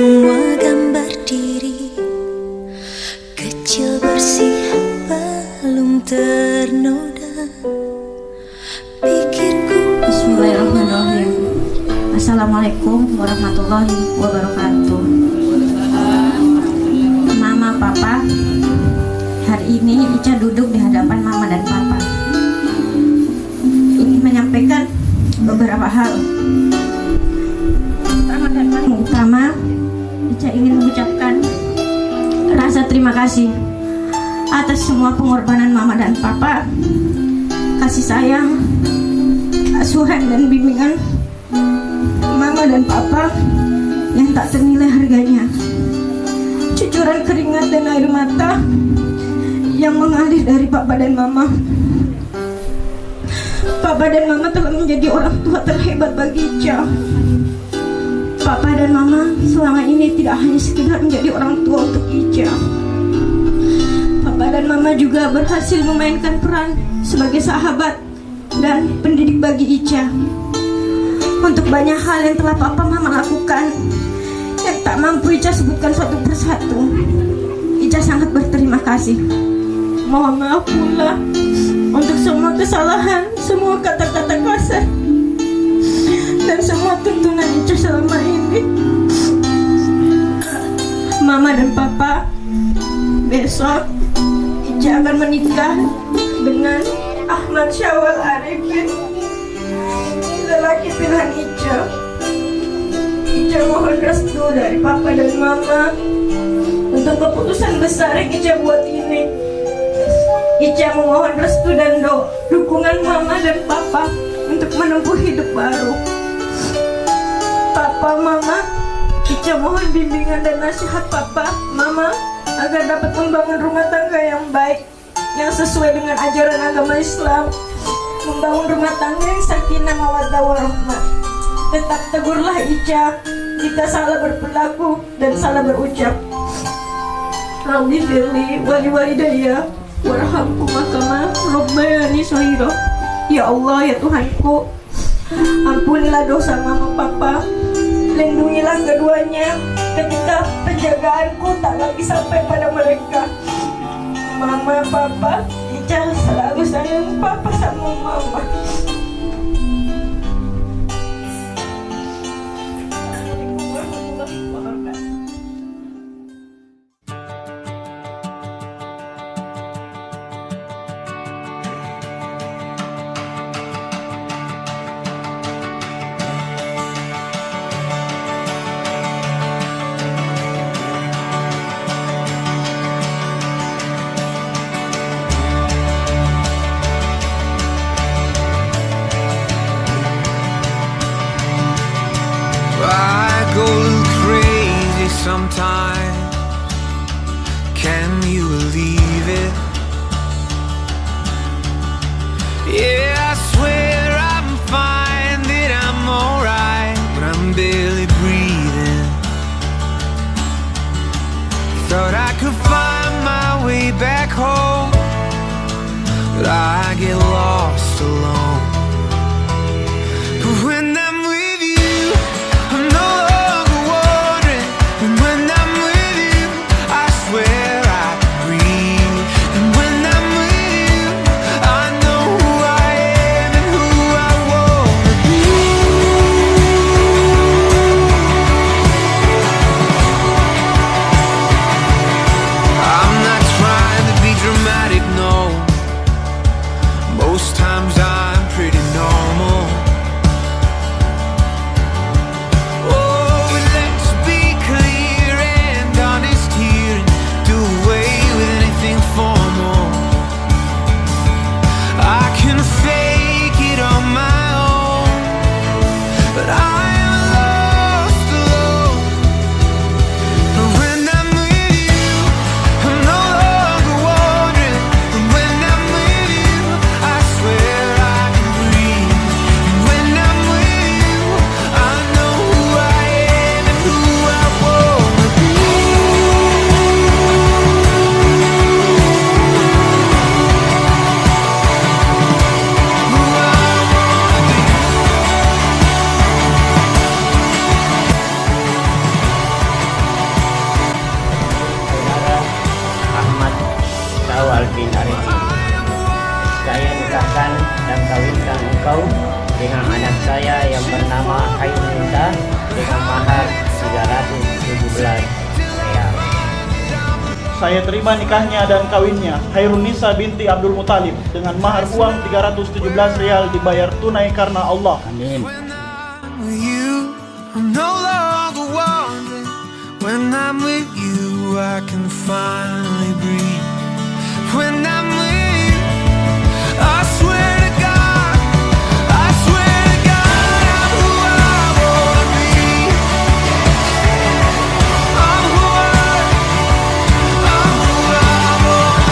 Semua gambar diri kecil bersih belum ternoda. Pikirku. Bismillahirrahmanirrahim. Assalamualaikum warahmatullahi wabarakatuh. Mama, Papa, hari ini Ica duduk di hadapan Mama dan Papa, ingin menyampaikan beberapa hal. Pertama, Ica ingin mengucapkan rasa terima kasih atas semua pengorbanan Mama dan Papa, kasih sayang, asuhan dan bimbingan Mama dan Papa yang tak ternilai harganya. Cucuran keringat dan air mata yang mengalir dari Papa dan Mama. Papa dan Mama telah menjadi orang tua terhebat bagi Ica. Papa dan Mama selama ini tidak hanya sekedar menjadi orang tua untuk Ica. Papa dan Mama juga berhasil memainkan peran sebagai sahabat dan pendidik bagi Ica. Untuk banyak hal yang telah Papa Mama lakukan yang tak mampu Ica sebutkan satu persatu, Ica sangat berterima kasih. Mohon maaf pula untuk semua kesalahan, semua kata-kata kasar, dan semua tuntunan Ica selama ini. Mama dan Papa, besok Ica akan menikah dengan Ahmad Syawal Arifin, lelaki pilihan Ica. Ica mohon restu dari Papa dan Mama untuk keputusan besar yang Ica buat ini. Ica memohon restu dan dukungan Mama dan Papa untuk menempuh hidup baru. Papa, Mama, Ica mohon bimbingan dan nasihat Papa, Mama agar dapat membangun rumah tangga yang baik, yang sesuai dengan ajaran agama Islam, membangun rumah tangga yang sakinah mawaddah warahmah. Tetap tegurlah Ica jika salah berperilaku dan salah berucap. Rabbi firli wali walidayya warhamhuma kama rabbayani shaghira. Ya Allah, ya Tuhanku, ampunilah dosa Mama Papa, lindungilah keduanya ketika penjagaanku tak lagi sampai pada mereka. Mama, Papa, Ica selalu sayang Papa sama Mama. Sometimes, can you believe it? Yeah, I swear I'm fine, that I'm alright, but I'm barely breathing. Thought I could find my way back home, but I get lost alone. But when I'm with you, I'm no longer wondering. And when I'm with you, I swear I breathe. And when I'm with you, I know who I am and who I wanna be. I'm not trying to be dramatic, no. Most times I'm kau dengan anak saya yang bernama Hairunisa dengan mahar 317 real. Saya terima nikahnya dan kawinnya Hairunisa binti Abdul Muthalib dengan mahar uang 317 real dibayar tunai karena Allah. Amin. With you, I'm no longer wandering. When I'm with you, I can finally breathe. When I'm with you, I swear to God, I swear to God, I'm who I wanna be. I'm who I wanna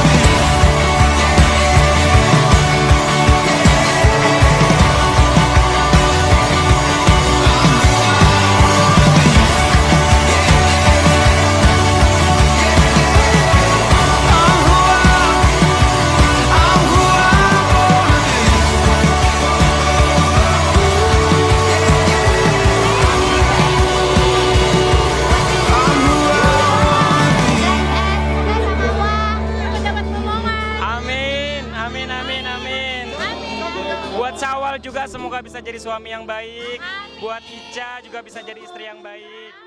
be. Amin. Buat Syawal juga semoga bisa jadi suami yang baik. Buat Ica juga bisa jadi istri yang baik.